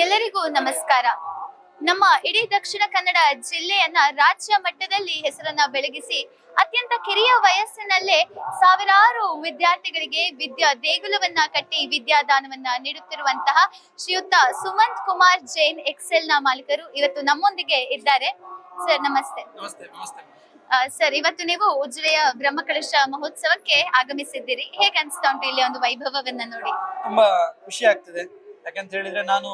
ಎಲ್ಲರಿಗೂ ನಮಸ್ಕಾರ. ನಮ್ಮ ಇಡೀ ದಕ್ಷಿಣ ಕನ್ನಡ ಜಿಲ್ಲೆಯನ್ನ ರಾಜ್ಯ ಮಟ್ಟದಲ್ಲಿ ಹೆಸರನ್ನ ಬೆಳಗಿಸಿ ಅತ್ಯಂತ ಕಿರಿಯ ವಯಸ್ಸಿನಲ್ಲೇ ಸಾವಿರಾರು ವಿದ್ಯಾರ್ಥಿಗಳಿಗೆ ವಿದ್ಯಾ ದೇಗುಲವನ್ನ ಕಟ್ಟಿ ವಿದ್ಯಾದಾನವನ್ನ ನೀಡುತ್ತಿರುವಂತಹ ಶ್ರೀಯುತ ಸುಮಂತ್ ಕುಮಾರ್ ಜೈನ್ ಎಕ್ಸೆಲ್ ನ ಮಾಲೀಕರು ಇವತ್ತು ನಮ್ಮೊಂದಿಗೆ ಇದ್ದಾರೆ. ಸರ್ ನಮಸ್ತೆ. ಸರ್, ಇವತ್ತು ನೀವು ಉಜಿರೆಯ ಬ್ರಹ್ಮಕಲಶ ಮಹೋತ್ಸವಕ್ಕೆ ಆಗಮಿಸಿದ್ದೀರಿ. ಹೇಗೆ ಅನ್ಸ್ತಾ ಉಂಟು ಇಲ್ಲಿ ಒಂದು ವೈಭವವನ್ನ ನೋಡಿ? ತುಂಬಾ ಖುಷಿ ಆಗ್ತಿದೆ. ಯಾಕಂತ ಹೇಳಿದ್ರೆ ನಾನು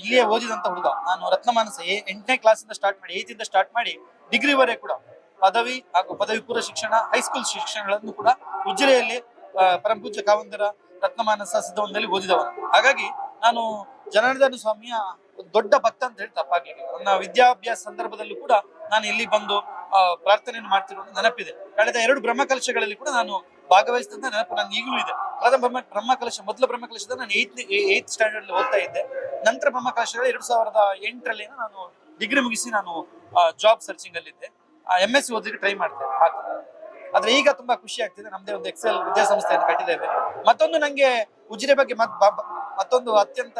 ಇಲ್ಲಿಯೇ ಓದಿದಂತ ಹುಡುಗ. ನಾನು ರತ್ನಮಾನಸ 8ನೇ ಕ್ಲಾಸಿಂದ ಸ್ಟಾರ್ಟ್ ಮಾಡಿ 8 ಇಂದ ಸ್ಟಾರ್ಟ್ ಮಾಡಿ ಡಿಗ್ರಿವರೆಗೆ ಕೂಡ ಪದವಿ ಹಾಗೂ ಪದವಿ ಪೂರ್ವ ಶಿಕ್ಷಣ, ಹೈಸ್ಕೂಲ್ ಶಿಕ್ಷಣಗಳನ್ನು ಕೂಡ ಉಜಿರೆಯಲ್ಲಿ ಪರಮಪೂಜ್ಯ ಕಾವಂದರ ರತ್ನಮಾನಸ ಸಿದ್ಧವನದಲ್ಲಿ ಓದಿದವನು. ಹಾಗಾಗಿ ನಾನು ಜನಾರ್ದನ ಸ್ವಾಮಿಯ ದೊಡ್ಡ ಭಕ್ತ ಅಂತ ಹೇಳಿ ತಪ್ಪಾಗಲಿಲ್ಲ. ನನ್ನ ವಿದ್ಯಾಭ್ಯಾಸ ಸಂದರ್ಭದಲ್ಲೂ ಕೂಡ ನಾನು ಇಲ್ಲಿ ಬಂದು ಪ್ರಾರ್ಥನೆಯನ್ನು ಮಾಡ್ತಿರೋದು ನೆನಪಿದೆ. ಕಳೆದ 2 ಬ್ರಹ್ಮಕಲಶಗಳಲ್ಲಿ ಕೂಡ ನಾನು ಭಾಗವಹಿಸಿದಂತ ನೆನಪು ನನಗೆ ಈಗಲೂ ಇದೆ. ಬ್ರಹ್ಮಕಲಶ ಮೊದಲ ಬ್ರಹ್ಮಕಲಶದ ನಾನು 8th ಸ್ಟ್ಯಾಂಡರ್ಡ್ ಓದ್ತಾ ಇದ್ದೆ. ನಂತರ ಬ್ರಹ್ಮಕಲಶಗಳು 2008ರಲ್ಲಿ ನಾನು ಡಿಗ್ರಿ ಮುಗಿಸಿ ನಾನು ಜಾಬ್ ಸರ್ಚಿಂಗ್ ಅಲ್ಲಿ ಇದ್ದೆ. MSc ಓದಲಿಕ್ಕೆ ಟ್ರೈ ಮಾಡ್ತೇನೆ. ಆದ್ರೆ ಈಗ ತುಂಬಾ ಖುಷಿ ಆಗ್ತಿದೆ. ನಮ್ದೇ ಒಂದು ಎಕ್ಸೆಲ್ ವಿದ್ಯಾಸಂಸ್ಥೆಯನ್ನು ಕಟ್ಟಿದ್ದೇವೆ. ಮತ್ತೊಂದು ನಂಗೆ ಉಜಿರೆ ಬಗ್ಗೆ ಮತ್ತೊಂದು ಅತ್ಯಂತ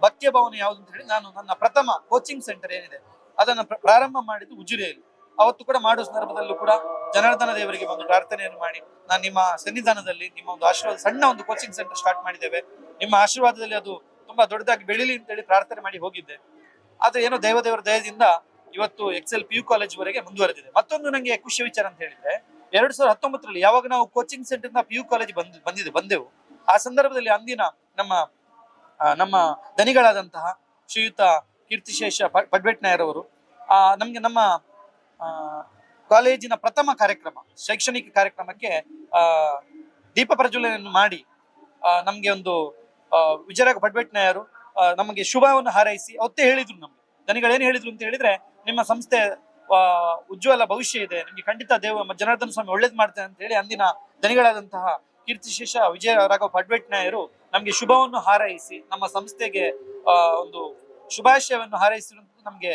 ಭಕ್ತಿಯ ಭಾವನೆ ಯಾವುದು ಅಂತ ಹೇಳಿ, ನಾನು ನನ್ನ ಪ್ರಥಮ ಕೋಚಿಂಗ್ ಸೆಂಟರ್ ಏನಿದೆ ಅದನ್ನ ಪ್ರಾರಂಭ ಮಾಡಿದ್ದು ಉಜಿರೆಯಲ್ಲಿ. ಅವತ್ತು ಕೂಡ ಮಾಡುವ ಸಂದರ್ಭದಲ್ಲೂ ಕೂಡ ಜನಾರ್ದನ ದೇವರಿಗೆ ಒಂದು ಪ್ರಾರ್ಥನೆಯನ್ನು ಮಾಡಿ, ನಾನು ನಿಮ್ಮ ಸನ್ನಿಧಾನದಲ್ಲಿ ನಿಮ್ಮ ಒಂದು ಆಶೀರ್ವಾದ, ಸಣ್ಣ ಒಂದು ಕೋಚಿಂಗ್ ಸೆಂಟರ್ ಸ್ಟಾರ್ಟ್ ಮಾಡಿದ್ದೇವೆ, ನಿಮ್ಮ ಆಶೀರ್ವಾದದಲ್ಲಿ ಅದು ತುಂಬಾ ದೊಡ್ಡದಾಗಿ ಬೆಳಿಲಿ ಅಂತ ಹೇಳಿ ಪ್ರಾರ್ಥನೆ ಮಾಡಿ ಹೋಗಿದ್ದೆ. ಆದ್ರೆ ಏನೋ ದೇವರ ದಯದಿಂದ ಇವತ್ತು ಎಕ್ಸೆಲ್ PU ಕಾಲೇಜ್ ವರೆಗೆ ಮುಂದುವರೆದಿದೆ. ಮತ್ತೊಂದು ನಂಗೆ ಖುಷಿ ವಿಚಾರ ಅಂತ ಹೇಳಿದ್ರೆ, 2019ರಲ್ಲಿ ಯಾವಾಗ ನಾವು ಕೋಚಿಂಗ್ ಸೆಂಟರ್ ನ PU ಕಾಲೇಜ್ ಬಂದೆವು, ಆ ಸಂದರ್ಭದಲ್ಲಿ ಅಂದಿನ ನಮ್ಮ ದನಿಗಳಾದಂತಹ ಶ್ರೀಯುತ ಕೀರ್ತಿಶೇಷ ಪಡ್ವೆಟ್ನಾಯರ್ ನಮ್ಗೆ ನಮ್ಮ ಕಾಲೇಜಿನ ಪ್ರಥಮ ಕಾರ್ಯಕ್ರಮ, ಶೈಕ್ಷಣಿಕ ಕಾರ್ಯಕ್ರಮಕ್ಕೆ ದೀಪ ಪ್ರಜ್ವಲನೆಯನ್ನು ಮಾಡಿ ನಮ್ಗೆ ಒಂದು ವಿಜಯರಾಘ ಪಡ್ವೆಟ್ನಾಯರು ನಮಗೆ ಶುಭವನ್ನು ಹಾರೈಸಿ ಅವತ್ತೇ ಹೇಳಿದ್ರು. ನಮ್ಗೆ ದನಿಗಳೇನು ಹೇಳಿದ್ರು ಅಂತ ಹೇಳಿದ್ರೆ, ನಿಮ್ಮ ಸಂಸ್ಥೆ ಉಜ್ವಲ ಭವಿಷ್ಯ ಇದೆ, ನಿಮ್ಗೆ ಖಂಡಿತ ಜನಾರ್ದನ ಸ್ವಾಮಿ ಒಳ್ಳೇದ್ ಮಾಡ್ತಾರೆ ಅಂತ ಹೇಳಿ ಅಂದಿನ ದನಿಗಳಾದಂತಹ ಕೀರ್ತಿಶೇಷ ವಿಜಯರಾಘವ ಪಡ್ವೆಟ್ನಾಯರು ನಮ್ಗೆ ಶುಭವನ್ನು ಹಾರೈಸಿ ನಮ್ಮ ಸಂಸ್ಥೆಗೆ ಒಂದು ಶುಭಾಶಯವನ್ನು ಹಾರೈಸಿರುವಂತ ನಮ್ಗೆ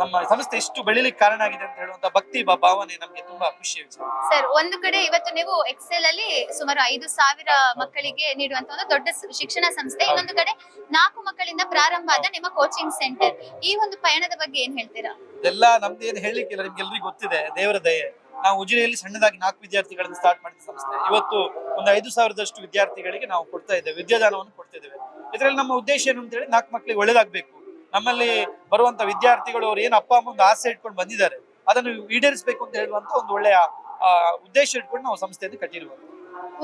ನಮ್ಮ ಸಂಸ್ಥೆ ಎಷ್ಟು ಬೆಳಿಲಿಕ್ಕೆ ಕಾರಣ ಆಗಿದೆ ಅಂತ ಹೇಳುವಂತ ಭಕ್ತಿ ಭಾವನೆ ನಮ್ಗೆ ತುಂಬಾ ಖುಷಿ ವಿಚಾರ. ಸರ್, ಒಂದು ಕಡೆ ಇವತ್ತು ನೀವು ಎಕ್ಸೆಲ್ ಅಲ್ಲಿ ಸುಮಾರು 5,000 ಮಕ್ಕಳಿಗೆ ನೀಡುವಂತ ಒಂದು ದೊಡ್ಡ ಶಿಕ್ಷಣ ಸಂಸ್ಥೆ, ಇನ್ನೊಂದು ಕಡೆ 4 ಮಕ್ಕಳಿಂದ ಪ್ರಾರಂಭ ಆದ ನಿಮ್ಮ ಕೋಚಿಂಗ್ ಸೆಂಟರ್. ಈ ಒಂದು ಪಯಣದ ಬಗ್ಗೆ ಏನ್ ಹೇಳ್ತೀರಾ? ಇದೆಲ್ಲ ನಮ್ದೇನು ಹೇಳಲಿಕ್ಕಿಲ್ಲ, ನಿಮ್ಗೆಲ್ರಿಗೂ ಗೊತ್ತಿದೆ. ದೇವರ ದಯೆ. ನಾವು ಉಜಿರೆಯಲ್ಲಿ ಸಣ್ಣದಾಗಿ 4 ವಿದ್ಯಾರ್ಥಿಗಳನ್ನು ಸ್ಟಾರ್ಟ್ ಮಾಡಿದ ಸಂಸ್ಥೆ ಇವತ್ತು ಒಂದು 5,000ದಷ್ಟು ವಿದ್ಯಾರ್ಥಿಗಳಿಗೆ ನಾವು ಕೊಡ್ತಾ ಇದ್ದೇವೆ, ವಿದ್ಯಾದಾನವನ್ನು ಕೊಡ್ತಾ ಇದ್ದೇವೆ. ಇದರಲ್ಲಿ ನಮ್ಮ ಉದ್ದೇಶ ಏನು ಅಂತ ಹೇಳಿ, 4 ಮಕ್ಕಳಿಗೆ ಒಳ್ಳೇದಾಗ್ಬೇಕು. ನಮ್ಮಲ್ಲಿ ಬರುವಂತ ವಿದ್ಯಾರ್ಥಿಗಳು ಅವ್ರು ಏನು ಅಪ್ಪ ಅಮ್ಮ ಒಂದು ಆಸೆ ಇಟ್ಕೊಂಡು ಬಂದಿದ್ದಾರೆ ಅದನ್ನು ಈಡೇರಿಸಬೇಕು ಅಂತ ಹೇಳುವಂತ ಒಂದು ಒಳ್ಳೆಯ ಉದ್ದೇಶ ಇಟ್ಕೊಂಡು ನಾವು ಸಂಸ್ಥೆಯನ್ನು ಕಟ್ಟಿರುವುದು.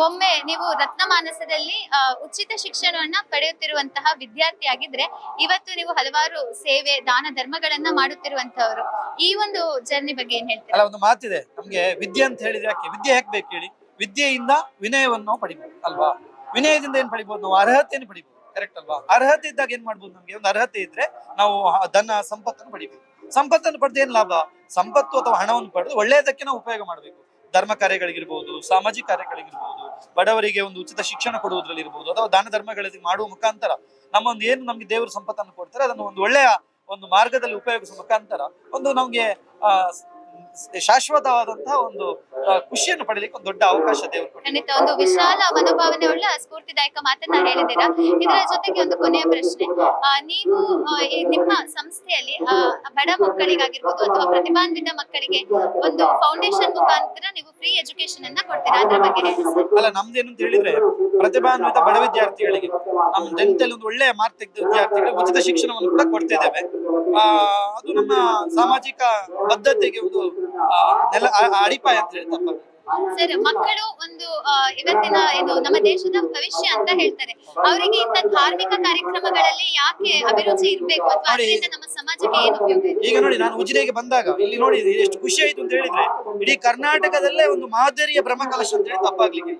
ಒಮ್ಮೆ ನೀವು ರತ್ನಮಾನಸದಲ್ಲಿ ಉಚಿತ ಶಿಕ್ಷಣವನ್ನ ಪಡೆಯುತ್ತಿರುವಂತಹ ವಿದ್ಯಾರ್ಥಿ ಆಗಿದ್ರೆ, ಇವತ್ತು ನೀವು ಹಲವಾರು ಸೇವೆ ದಾನ ಧರ್ಮಗಳನ್ನ ಮಾಡುತ್ತಿರುವಂತವರು. ಈ ಒಂದು ಜರ್ನಿ ಬಗ್ಗೆ ಏನ್ ಹೇಳ್ತೀರಾ? ಅಲ್ಲ, ಒಂದು ಮಾತಿದೆ ನಮ್ಗೆ, ವಿದ್ಯೆ ಅಂತ ಹೇಳಿದ್ರೆ ವಿದ್ಯೆ ಯಾಕೆ ಬೇಕು ಹೇಳಿ? ವಿದ್ಯೆಯಿಂದ ವಿನಯವನ್ನು ನಾವು ಪಡಿಬಹುದು ಅಲ್ವಾ? ವಿನಯದಿಂದ ಏನ್ ಪಡಿಬಹುದು? ನಾವು ಅರ್ಹತೆಯನ್ನು ಪಡಿಬಹುದು. ಕರೆಕ್ಟ್ ಅಲ್ವಾ? ಅರ್ಹತೆ ಇದ್ದಾಗ ಏನ್ ಮಾಡ್ಬೋದು? ನಮ್ಗೆ ಒಂದು ಅರ್ಹತೆ ಇದ್ರೆ ನಾವು ಧನ ಸಂಪತ್ತನ್ನು ಪಡಿಬೇಕು. ಸಂಪತ್ತನ್ನು ಪಡೆದು ಏನ್ ಲಾಭ? ಸಂಪತ್ತು ಅಥವಾ ಹಣವನ್ನು ಪಡೆದು ಒಳ್ಳೆಯದಕ್ಕೆ ನಾವು ಉಪಯೋಗ ಮಾಡಬೇಕು. ಧರ್ಮ ಕಾರ್ಯಗಳಿಗಿರ್ಬೋದು, ಸಾಮಾಜಿಕ ಕಾರ್ಯಗಳಿಗಿರ್ಬೋದು, ಬಡವರಿಗೆ ಒಂದು ಉಚಿತ ಶಿಕ್ಷಣ ಕೊಡುವುದ್ರಲ್ಲಿ ಇರ್ಬೋದು, ಅಥವಾ ದಾನ ಧರ್ಮಗಳಲ್ಲಿ ಮಾಡುವ ಮುಖಾಂತರ ನಮ್ಮ ಒಂದು ಏನು ನಮ್ಗೆ ದೇವರು ಸಂಪತ್ತನ್ನು ಕೊಡ್ತಾರೆ ಅದನ್ನು ಒಂದು ಒಳ್ಳೆಯ ಒಂದು ಮಾರ್ಗದಲ್ಲಿ ಉಪಯೋಗಿಸುವ ಮುಖಾಂತರ ಒಂದು ನಮ್ಗೆ ಶಾಶ್ವತವಾದಂತಹ ಒಂದು ಖುಷಿಯನ್ನು ಪಡೆಯಲಿಕ್ಕೆ ಒಂದು ದೊಡ್ಡ ಅವಕಾಶ ದೇವರು. ಖಂಡಿತ ಒಂದು ವಿಶಾಲ ಮನೋಭಾವನೆ ಉಳ್ಳ ಸ್ಫೂರ್ತಿದಾಯಕ ಮಾತನ್ನ ಹೇಳಿದ್ದೀರಾ. ಇದರ ಜೊತೆಗೆ ಒಂದು ಕೊನೆಯ ಪ್ರಶ್ನೆ, ನೀವು ನಿಮ್ಮ ಸಂಸ್ಥೆಯಲ್ಲಿ ಬಡ ಮಕ್ಕಳಿಗಾಗಿರ್ಬೋದು ಅಥವಾ ಪ್ರತಿಭಾನ್ವಿತ ಮಕ್ಕಳಿಗೆ ಒಂದು ಫೌಂಡೇಶನ್ ಮುಖಾಂತರ ನೀವು ಫ್ರೀ ಎಜುಕೇಶನ್ ಅನ್ನ ಕೊಡ್ತೀರಾ, ಅದ್ರ ಬಗ್ಗೆ ಹೇಳಿ ಸರ್. ಅಲ್ಲ, ನಮ್ದೇನು ಅಂತ ಹೇಳಿದ್ರೆ, ಪ್ರತಿಭಾನ್ವಿತ ಬಡ ವಿದ್ಯಾರ್ಥಿಗಳಿಗೆ, ನಮ್ಮ ಜನತೆಯಲ್ಲಿ ಒಂದು ಒಳ್ಳೆಯ ಮಾರ್ಕ್ ತೆಗೆದ ವಿದ್ಯಾರ್ಥಿಗಳಿಗೆ ಉಚಿತ ಶಿಕ್ಷಣವನ್ನು ಕೂಡ ಕೊಡ್ತಾ ಇದ್ದೇವೆ. ಅದು ನಮ್ಮ ಸಾಮಾಜಿಕ ಬದ್ಧತೆಗೆ ಒಂದು ಅಡಿಪಾಯ ಅಂತ ಹೇಳಿ ತಪ್ಪಾಗ. ಸರ್, ಮಕ್ಕಳು ಒಂದು ಇವತ್ತಿನ ಇದು ನಮ್ಮ ದೇಶದ ಭವಿಷ್ಯ ಅಂತ ಹೇಳ್ತಾರೆ. ಅವರಿಗೆ ಇಂಥ ಧಾರ್ಮಿಕ ಕಾರ್ಯಕ್ರಮಗಳಲ್ಲಿ ಯಾಕೆ ಅಭಿರುಚಿ ಇರ್ಬೇಕು, ಅಥವಾ ಅದರಿಂದ ನಮ್ಮ ಸಮಾಜಕ್ಕೆ ಏನು ಉಪಯೋಗ ಇದೆ? ಈಗ ನೋಡಿ, ನಾನು ಉಜಿರೆಗೆ ಬಂದಾಗ ಇಲ್ಲಿ ನೋಡಿ ಎಷ್ಟು ಖುಷಿ ಆಯ್ತು ಅಂತ ಹೇಳಿದ್ರೆ, ಇಡೀ ಕರ್ನಾಟಕದಲ್ಲೇ ಒಂದು ಮಾದರಿಯ ಬ್ರಹ್ಮಕಲಶ ಅಂತ ಹೇಳಿ ತಪ್ಪಾಗ್ಲಿಕ್ಕೆ,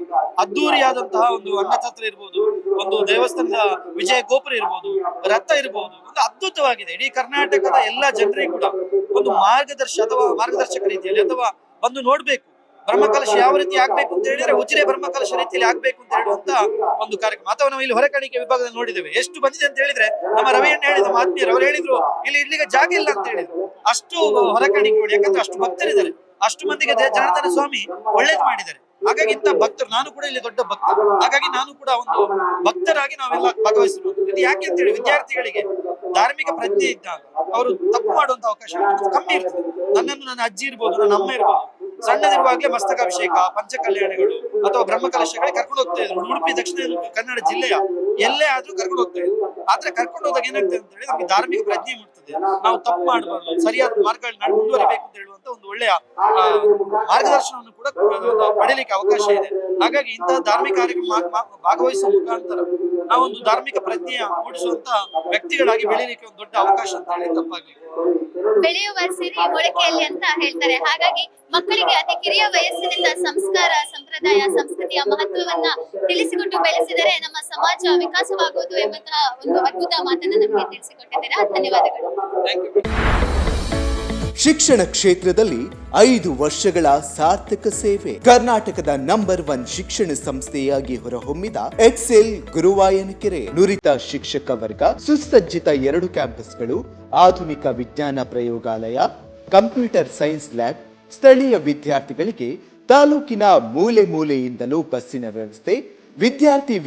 ಅದ್ದೂರಿಯಾದಂತಹ ಒಂದು ಅನ್ನಛತ್ರ ಇರ್ಬೋದು, ಒಂದು ದೇವಸ್ಥಾನದ ವಿಜಯ ಗೋಪುರ ಇರ್ಬೋದು, ರಥ ಇರ್ಬೋದು, ಒಂದು ಅದ್ಭುತವಾಗಿದೆ. ಇಡೀ ಕರ್ನಾಟಕದ ಎಲ್ಲಾ ಜನರಿಗೂ ಕೂಡ ಒಂದು ಮಾರ್ಗದರ್ಶಕ ರೀತಿಯಲ್ಲಿ ಅಥವಾ ಒಂದು ನೋಡ್ಬೇಕು ಬ್ರಹ್ಮಕಲಶ ಯಾವ ರೀತಿ ಆಗ್ಬೇಕು ಅಂತ ಹೇಳಿದ್ರೆ ಉಜಿರೆ ಬ್ರಹ್ಮಕಲಶ ರೀತಿಯಲ್ಲಿ ಆಗ್ಬೇಕು ಅಂತ ಹೇಳುವಂತ ಒಂದು ಕಾರ್ಯಕ್ರಮ. ಅಥವಾ ನಾವು ಇಲ್ಲಿ ಹೊರಕಾಣಿಕೆ ವಿಭಾಗದಲ್ಲಿ ನೋಡಿದ್ದೇವೆ, ಎಷ್ಟು ಬಂದಿದೆ ಅಂತ ಹೇಳಿದ್ರೆ, ನಮ್ಮ ರವಿಯಣ್ಣ ಹೇಳಿದ, ನಮ್ಮ ಆತ್ಮೀಯರು ಅವರು ಹೇಳಿದ್ರು, ಇಲ್ಲಿಗೆ ಜಾಗ ಇಲ್ಲ ಅಂತ ಹೇಳಿದ್ರು. ಅಷ್ಟು ಹೊರಕಾಣಿಕೆ ನೋಡಿ, ಯಾಕಂದ್ರೆ ಅಷ್ಟು ಭಕ್ತರಿದ್ದಾರೆ, ಅಷ್ಟು ಮಂದಿಗೆ ಜನಾರ್ದನ ಸ್ವಾಮಿ ಒಳ್ಳೇದು ಮಾಡಿದ್ದಾರೆ. ಹಾಗಾಗಿ ಇಂಥ ಭಕ್ತರು, ನಾನು ಕೂಡ ಇಲ್ಲಿ ದೊಡ್ಡ ಭಕ್ತ, ಹಾಗಾಗಿ ನಾನು ಕೂಡ ಒಂದು ಭಕ್ತರಾಗಿ ನಾವೆಲ್ಲ ಭಾಗವಹಿಸಿರುವುದು. ಇದು ಯಾಕೆ ಅಂತ ಹೇಳಿ, ವಿದ್ಯಾರ್ಥಿಗಳಿಗೆ ಧಾರ್ಮಿಕ ಪ್ರಜ್ಞೆ ಇದ್ದಾಗ ಅವರು ತಪ್ಪು ಮಾಡುವಂತ ಅವಕಾಶ ಕಮ್ಮಿ ಇರ್ತದೆ. ನನ್ನನ್ನು ನನ್ನ ಅಜ್ಜಿ ಇರ್ಬೋದು, ನನ್ನ ಅಮ್ಮ ಇರ್ಬೋದು, ಸಣ್ಣದಿರುವಾಗಲೇ ಮಸ್ತಕಾಭಿಷೇಕ, ಪಂಚಕಲ್ಯಾಣಗಳು ಅಥವಾ ಬ್ರಹ್ಮಕಲಶಗಳಿಗೆ ಕರ್ಕೊಂಡು ಹೋಗ್ತಾ ಇದ್ರು. ಉಡುಪಿ ದಕ್ಷಿಣ ಕನ್ನಡ ಜಿಲ್ಲೆಯ ಎಲ್ಲೇ ಆದ್ರೂ ಕರ್ಕೊಂಡು ಹೋಗ್ತಾ ಇದ್ರು. ಆದ್ರೆ ಕರ್ಕೊಂಡು ಹೋದಾಗ ಏನಾಗ್ತದೆ ಅಂತ ಹೇಳಿ ನಮ್ಗೆ ಧಾರ್ಮಿಕ ಪ್ರಜ್ಞೆ ಮೂಡ್ತದೆ. ನಾವು ತಪ್ಪು ಮಾಡಬಾರ್ದು, ಸರಿಯಾದ ಮಾರ್ಗಗಳಲ್ಲಿ ಮುಂದುವರಿಬೇಕು ಅಂತ ಹೇಳುವಂತ ಒಂದು ಒಳ್ಳೆಯ ಮಾರ್ಗದರ್ಶನವನ್ನು ಕೂಡ ಪಡೆಯಲಿಕ್ಕೆ ಅವಕಾಶ ಇದೆ. ಹಾಗಾಗಿ ಇಂತಹ ಧಾರ್ಮಿಕ ಕಾರ್ಯಕ್ರಮ ಭಾಗವಹಿಸುವ ಮುಖಾಂತರ ನಾವೊಂದು ಧಾರ್ಮಿಕ ಪ್ರಜ್ಞೆಯ ಮೂಡಿಸುವಂತ ವ್ಯಕ್ತಿಗಳಾಗಿ ಬೆಳೀಲಿಕ್ಕೆ ಒಂದು ದೊಡ್ಡ ಅವಕಾಶ ಅಂತ ಹೇಳಿ ತಪ್ಪಾಗ್ಲಿಕ್ಕೆ. ಬೆಳೆಯುವ ಸಿರಿ ಮೊಳಕೆಯಲ್ಲಿ ಅಂತ ಹೇಳ್ತಾರೆ. ಹಾಗಾಗಿ ಮಕ್ಕಳಿಗೆ ಅತಿ ಕಿರಿಯ ವಯಸ್ಸಿನಿಂದ ಸಂಸ್ಕಾರ, ಸಂಪ್ರದಾಯ, ಸಂಸ್ಕೃತಿಯ ಮಹತ್ವವನ್ನ ತಿಳಿಸಿಕೊಟ್ಟು ಬೆಳೆಸಿದರೆ ನಮ್ಮ ಸಮಾಜ ವಿಕಾಸವಾಗುವುದು ಎಂಬಂತಹ ಒಂದು ಅದ್ಭುತ ಮಾತನ್ನ ನಮಗೆ ತಿಳಿಸಿಕೊಟ್ಟಿದ್ದೀರಾ. ಧನ್ಯವಾದಗಳು. ಶಿಕ್ಷಣ ಕ್ಷೇತ್ರದಲ್ಲಿ 5 ವರ್ಷಗಳ ಸಾರ್ಥಕ ಸೇವೆ. ಕರ್ನಾಟಕದ ನಂಬರ್ 1 ಶಿಕ್ಷಣ ಸಂಸ್ಥೆಯಾಗಿ ಹೊರಹೊಮ್ಮಿದ ಎಕ್ಸೆಲ್ ಗುರುವಾಯನಕೆರೆ. ನುರಿತ ಶಿಕ್ಷಕ ವರ್ಗ, ಸುಸಜ್ಜಿತ 2 ಕ್ಯಾಂಪಸ್ಗಳು, ಆಧುನಿಕ ವಿಜ್ಞಾನ ಪ್ರಯೋಗಾಲಯ, ಕಂಪ್ಯೂಟರ್ ಸೈನ್ಸ್ ಲ್ಯಾಬ್, ಸ್ಥಳೀಯ ವಿದ್ಯಾರ್ಥಿಗಳಿಗೆ ತಾಲೂಕಿನ ಮೂಲೆ ಮೂಲೆಯಿಂದಲೂ ಬಸ್ಸಿನ ವ್ಯವಸ್ಥೆ,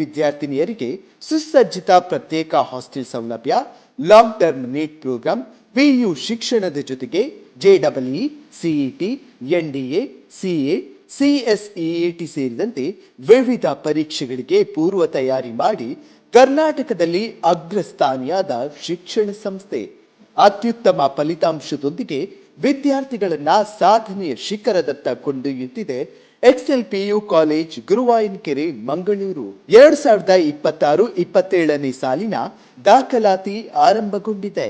ವಿದ್ಯಾರ್ಥಿನಿಯರಿಗೆ ಸುಸಜ್ಜಿತ ಪ್ರತ್ಯೇಕ ಹಾಸ್ಟೆಲ್ ಸೌಲಭ್ಯ, long term NEET program, PU ಶಿಕ್ಷಣದ ಜೊತೆಗೆ JEE, CET, NDA, CA, CSEAT ಸೇರಿದಂತೆ ವಿವಿಧ ಪರೀಕ್ಷೆಗಳಿಗೆ ಪೂರ್ವ ತಯಾರಿ ಮಾಡಿ ಕರ್ನಾಟಕದಲ್ಲಿ ಅಗ್ರಸ್ಥಾನಿಯಾದ ಶಿಕ್ಷಣ ಸಂಸ್ಥೆ. ಅತ್ಯುತ್ತಮ ಫಲಿತಾಂಶದೊಂದಿಗೆ ವಿದ್ಯಾರ್ಥಿಗಳನ್ನ ಸಾಧನೆಯ ಶಿಖರದತ್ತ ಕೊಂಡೊಯ್ಯುತ್ತಿದೆ Excel PU college, Guruvayanakere, Mangaluru. 2026-27ನೇ ಸಾಲಿನ ದಾಖಲಾತಿ ಆರಂಭಗೊಂಡಿದೆ.